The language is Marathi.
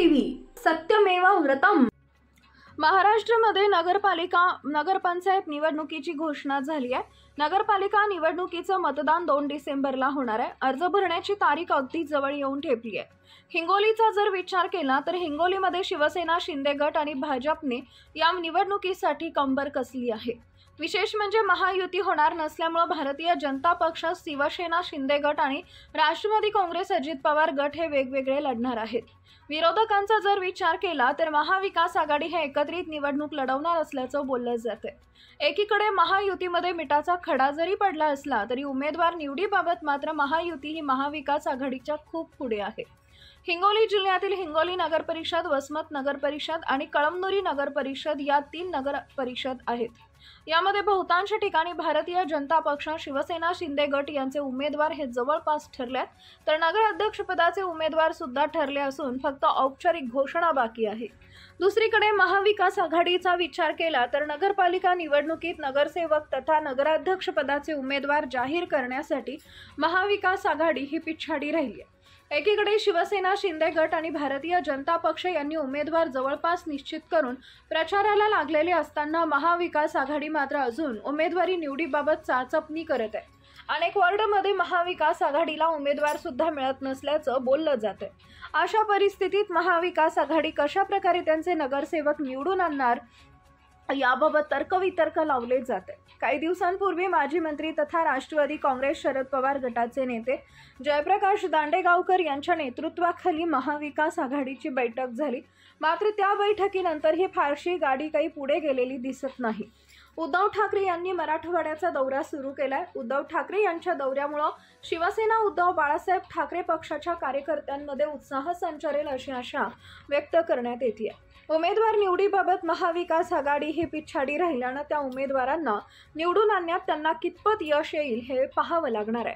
टीव्ही सत्यमेव व्रतम। महाराष्ट्रामध्ये नगरपंचायत निवडणुकीची घोषणा झाली आहे। नगरपालिका निवडणुकीचं मतदान 2 डिसेंबरला होणार आहे। अर्ज भरण्याची तारीख अगदी जवळ येऊन ठेपली आहे। हिंगोलीचा जर विचार केला तर हिंगोलीमध्ये शिवसेना, शिंदे गट आणि भाजपने या निवडणुकीसाठी कंबर कसली आहे। विशेष म्हणजे महायुती होणार नसल्यामुळे भारतीय जनता पक्ष, शिवसेना, शिंदे गट आणि राष्ट्रवादी काँग्रेस, अजित पवार गट हे वेगवेगळे लढणार आहेत। विरोधकांचा जर विचार केला तर महाविकास आघाडी हे एकत्रित निवडणूक लढवणार असल्याचं बोललं जाते। एकीकडे महायुतीमध्ये मिठाचा खडा जरी पडला असला तरी उमेदवार निवडीबाबत मात्र महायुती ही महाविकास आघाडीच्या खूप पुढे आहे। हिंगोली जिल्ह्यातील हिंगोली नगर परिषद, वसमत नगर परिषद आणि कळमनुरी नगर परिषद या 3 नगर परिषद आहेत। यामध्ये बहुतांश ठिकाणी भारतीय जनता पक्ष, शिवसेना, शिंदे गट यांचे उमेदवार हे जवळपास ठरलेत, तर नगर अध्यक्षपदाचे उमेदवार सुद्धा ठरले असून फक्त औपचारिक घोषणा बाकी आहे। दुसरीकडे महाविकास आघाडीचा विचार केला तर नगरपालिका निवडणुकीत नगरसेवक तथा नगराध्यक्षपदाचे उमेदवार जाहीर करण्यासाठी महाविकास आघाडी ही पिछाडी राहिली आहे। एकीकडे शिवसेना, शिंदे गट आणि भारतीय जनता पक्ष यांनी उमेदवार जवळपास निश्चित करून प्रचाराला लागलेले असताना महाविकास आघाडी मात्र अजून उमेदवारी निवडीबाबत चाचपणी करत आहे। अनेक वॉर्डमध्ये महाविकास आघाडीला उमेदवार सुद्धा मिळत नसल्याचं बोललं जातं। अशा परिस्थितीत महाविकास आघाडी कशा प्रकारे त्यांचे नगरसेवक निवडून आणणार याबाबत तर्कवितर्क लावले जाते। काही दिवसांपूर्वी माजी मंत्री तथा राष्ट्रवादी काँग्रेस शरद पवार गटाचे नेते जयप्रकाश दांडेगावकर यांच्या नेतृत्वाखाली महाविकास आघाडीची बैठक झाली, मात्र त्या बैठकीनंतर ही फारशी गाडी काही पुढे गेलेली दिसत नाही। उद्धव ठाकरे यांनी मराठवाड्याचा दौरा सुरू केलाय। उद्धव ठाकरे यांच्या दौऱ्यामुळे शिवसेना उद्धव बाळासाहेब ठाकरे पक्षाच्या कार्यकर्त्यांमध्ये उत्साह संचारेल अशी आशा व्यक्त करण्यात येते। उमेदवार निवडीबाबत महाविकास आघाडी ही पिछाडी राहिल्यानं त्या उमेदवारांना निवडून आणण्यात त्यांना कितपत यश येईल हे पाहावं लागणार आहे।